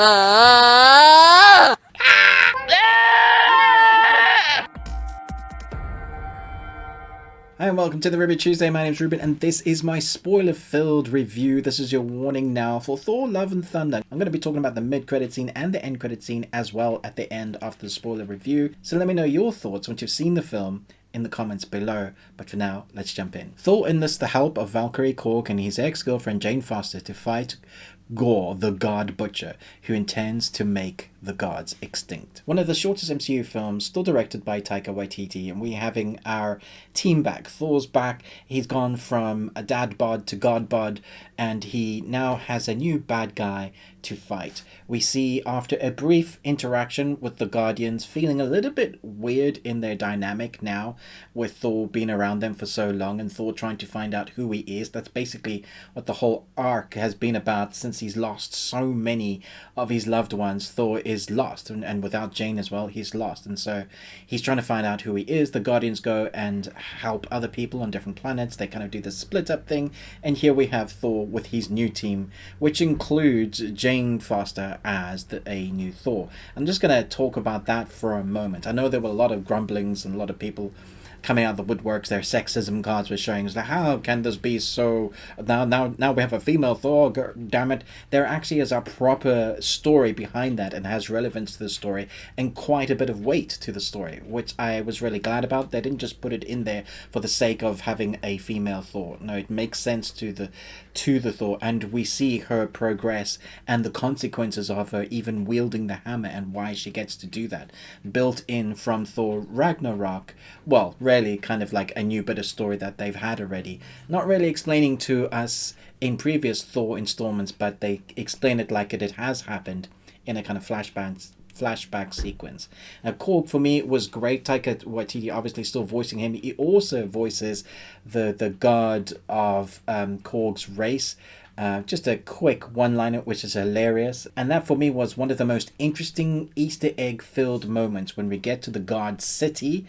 Hi and welcome to the Ruby Tuesday. My name's Ruben and this is my spoiler-filled review. This is your warning now for Thor Love and Thunder. I'm going to be talking about the mid-credit scene and the end-credit scene as well at the end after the spoiler review. So let me know your thoughts once you've seen the film in the comments below. But for now, let's jump in. Thor enlists the help of Valkyrie, Korg and his ex-girlfriend Jane Foster to fight Gorr the God Butcher, who intends to make the gods extinct. One of the shortest MCU films, still directed by Taika Waititi, and we're having our team back. Thor's back. He's gone from a dad bod to god bod, and he now has a new bad guy to fight. We see, after a brief interaction with the Guardians, feeling a little bit weird in their dynamic now, with Thor being around them for so long and Thor trying to find out who he is. That's basically what the whole arc has been about since he's lost so many of his loved ones. Thor is lost, and without Jane as well, he's lost, and so he's trying to find out who he is. The Guardians go and help other people on different planets. They kind of do the split up thing, and here we have Thor with his new team, which includes Jane Foster as a new Thor. I'm just going to talk about that for a moment. I know there were a lot of grumblings and a lot of people coming out of the woodworks. Their sexism cards were showing. It's like, how can this be so? Now we have a female Thor. Damn it! There actually is a proper story behind that and has relevance to the story and quite a bit of weight to the story, which I was really glad about. They didn't just put it in there for the sake of having a female Thor. No, it makes sense to the Thor, and we see her progress and the consequences of her even wielding the hammer and why she gets to do that, built in from Thor Ragnarok. Well, really kind of like a new bit of story that they've had already, not really explaining to us in previous Thor installments, but they explain it like it has happened in a kind of flashback sequence. Now, Korg for me was great. Taika Waititi obviously still voicing him. He also voices the god of Korg's race. Just a quick one-liner which is hilarious, and that for me was one of the most interesting Easter egg filled moments when we get to the god city,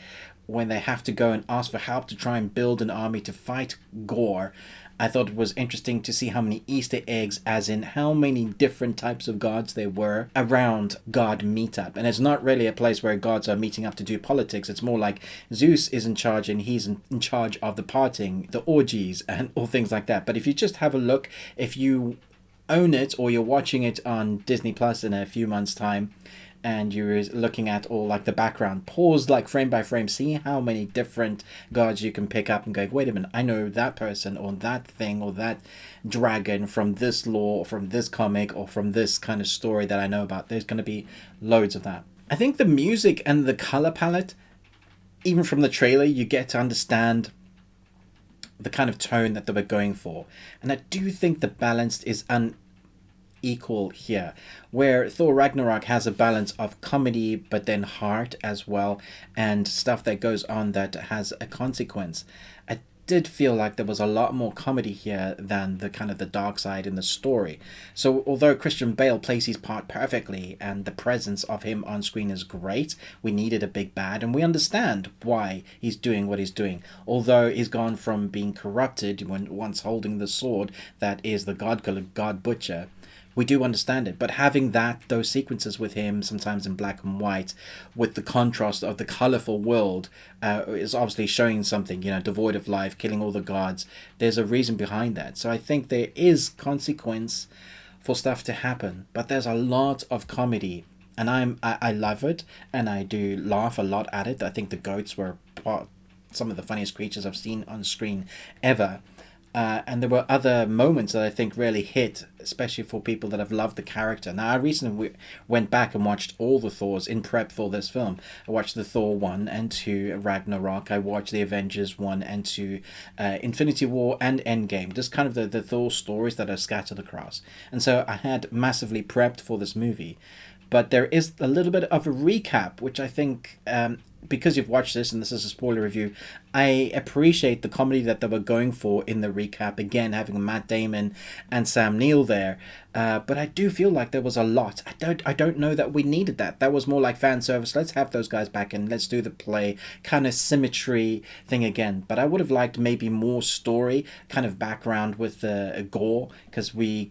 when they have to go and ask for help to try and build an army to fight Gorr. I thought it was interesting to see how many Easter eggs, as in how many different types of gods there were around God meetup. And it's not really a place where gods are meeting up to do politics. It's more like Zeus is in charge and he's in charge of the partying, the orgies and all things like that. But if you just have a look, if you own it or you're watching it on Disney Plus in a few months' time, and you're looking at all like the background, pause like frame by frame, see how many different gods you can pick up and go, wait a minute, I know that person or that thing or that dragon from this lore or from this comic or from this kind of story that I know about. There's going to be loads of that. I think the music and the color palette, even from the trailer, you get to understand the kind of tone that they were going for. And I do think the balance is equal here, where Thor Ragnarok has a balance of comedy but then heart as well, and stuff that goes on that has a consequence. I did feel like there was a lot more comedy here than the kind of the dark side in the story. So although Christian Bale plays his part perfectly and the presence of him on screen is great, we needed a big bad and we understand why he's doing what he's doing. Although he's gone from being corrupted when once holding the sword that is the God Butcher, we do understand it. But having those sequences with him, sometimes in black and white, with the contrast of the colorful world, is obviously showing something, devoid of life, killing all the gods. There's a reason behind that. So I think there is consequence for stuff to happen, but there's a lot of comedy, and I love it, and I do laugh a lot at it. I think the goats were some of the funniest creatures I've seen on screen ever. And there were other moments that I think really hit, especially for people that have loved the character. Now, I recently went back and watched all the Thors in prep for this film. I watched the Thor 1 and 2 Ragnarok. I watched the Avengers 1 and 2 Infinity War and Endgame. Just kind of the Thor stories that are scattered across. And so I had massively prepped for this movie. But there is a little bit of a recap, which I think because you've watched this and this is a spoiler review, I appreciate the comedy that they were going for in the recap. Again, having Matt Damon and Sam Neill there, but I do feel like there was a lot. I don't know that we needed that. That was more like fan service. Let's have those guys back and let's do the play kind of symmetry thing again. But I would have liked maybe more story, kind of background with Gorr, because we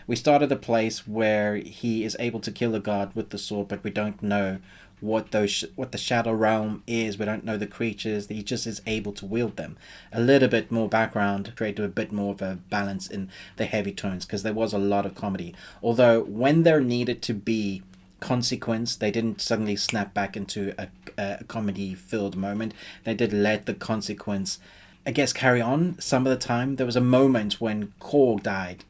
we start at a place where he is able to kill a god with the sword, but we don't know what what the shadow realm is. We don't know the creatures. He just is able to wield them. A little bit more background, create a bit more of a balance in the heavy tones, because there was a lot of comedy. Although when there needed to be consequence, they didn't suddenly snap back into a comedy filled moment. They did let the consequence, I guess, carry on some of the time. There was a moment when Korg died,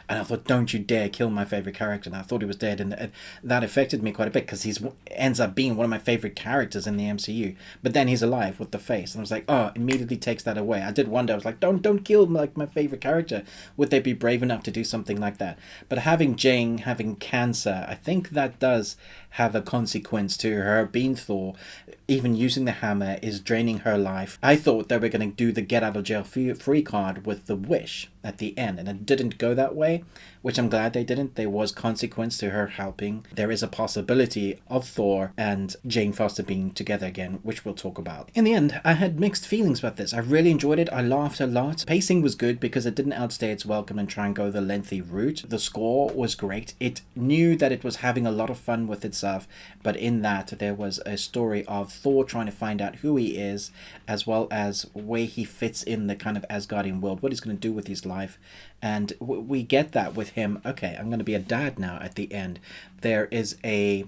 and I thought, don't you dare kill my favorite character. And I thought he was dead, and that affected me quite a bit, because he ends up being one of my favorite characters in the MCU. But then he's alive with the face, and I was like, oh, immediately takes that away. I did wonder, I was like, don't kill like my favorite character. Would they be brave enough to do something like that? But having Jane having cancer, I think that does have a consequence to her being Thor. Even using the hammer is draining her life. I thought they were going to do the get out of jail free card with the wish at the end, and it didn't go that way, which I'm glad they didn't. There was consequence to her helping. There is a possibility of Thor and Jane Foster being together again, which we'll talk about. In the end, I had mixed feelings about this. I really enjoyed it. I laughed a lot. Pacing was good because it didn't outstay its welcome and try and go the lengthy route. The score was great. It knew that it was having a lot of fun with itself, but in that there was a story of Thor trying to find out who he is, as well as where he fits in the kind of Asgardian world, what he's going to do with his life. And we get that with him. Okay, I'm going to be a dad now at the end. There is a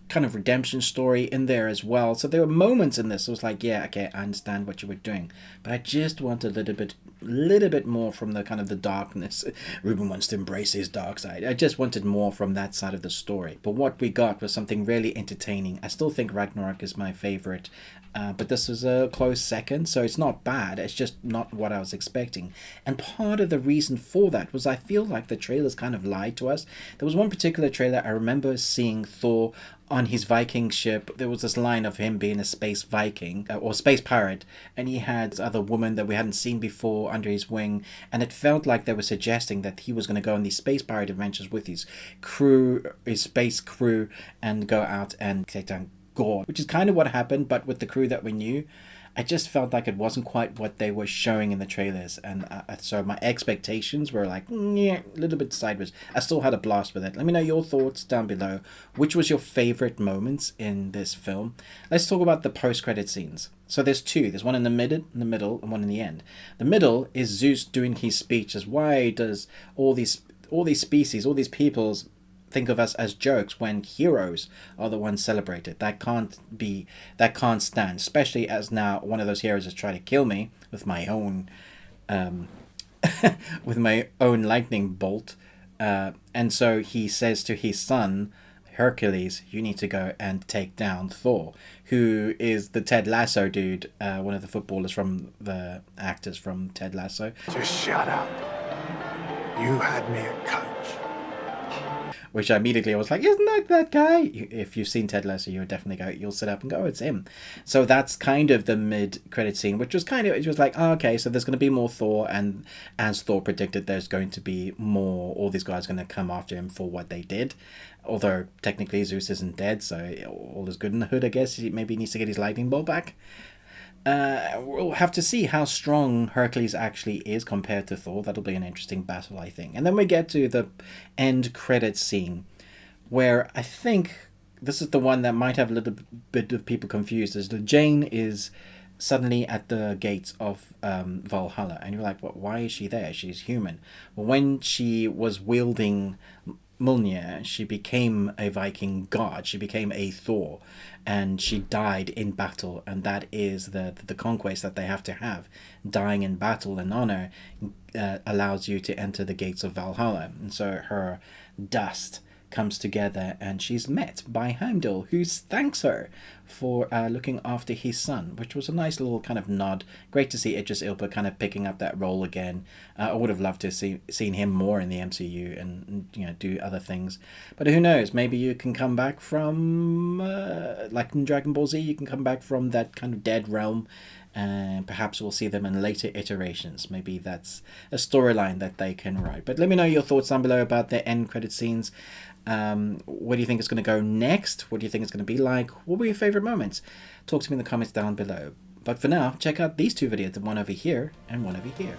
kind of redemption story in there as well. So there were moments in this. It was like, yeah, okay, I understand what you were doing, but I just want a little bit more from the kind of the darkness. Ruben wants to embrace his dark side. I just wanted more from that side of the story. But what we got was something really entertaining. I still think Ragnarok is my favorite, but this was a close second, so it's not bad. It's just not what I was expecting. And part of the reason for that was I feel like the trailers kind of lied to us. There was one particular trailer I remember seeing Thor on his Viking ship. There was this line of him being a space Viking or space pirate, and he had this other woman that we hadn't seen before under his wing, and it felt like they were suggesting that he was going to go on these space pirate adventures with his crew, his space crew, and go out and take down Gorr, which is kind of what happened, but with the crew that we knew. I just felt like it wasn't quite what they were showing in the trailers, and so my expectations were like, yeah, a little bit sideways. I still had a blast with it. Let me know your thoughts down below. Which was your favorite moments in this film? Let's talk about the post-credit scenes. So there's two. There's one in the middle, and one in the end. The middle is Zeus doing his speech as why does all these species, all these peoples think of us as jokes when heroes are the ones celebrated. That can't stand, especially as now one of those heroes is trying to kill me with my own with my own lightning bolt, and so he says to his son Hercules, you need to go and take down Thor, who is the Ted Lasso dude, one of the footballers from the actors from Ted Lasso. Just shut up. You had me at coach. Which immediately I was like, isn't that guy? If you've seen Ted Lasso, you'll sit up and go, oh, it's him. So that's kind of the mid-credit scene, which was it was like, oh, okay, so there's going to be more Thor, and as Thor predicted, there's going to be more, all these guys are going to come after him for what they did. Although, technically, Zeus isn't dead, so all is good in the hood, I guess. He maybe needs to get his lightning bolt back. We'll have to see how strong Hercules actually is compared to Thor. That'll be an interesting battle, I think. And then we get to the end credits scene, where I think this is the one that might have a little bit of people confused, as the Jane is suddenly at the gates of Valhalla, and you're like, why is she there? She's human. Well, when she was wielding Mjolnir, she became a Viking god. She became a Thor, and she died in battle, and that is the conquest that they have to have. Dying in battle in honor allows you to enter the gates of Valhalla, and so her dust comes together, and she's met by Heimdall, who thanks her for looking after his son, which was a nice little kind of nod. Great to see Idris Elba kind of picking up that role again. I would have loved to seen him more in the MCU and do other things, but who knows, maybe you can come back from like in Dragon Ball Z, you can come back from that kind of dead realm, and perhaps we'll see them in later iterations. Maybe that's a storyline that they can write. But let me know your thoughts down below about the end credit scenes. Where do you think it's going to go next? What do you think it's going to be like? What were your favorite moments? Talk to me in the comments down below. But for now, check out these two videos, one over here and one over here.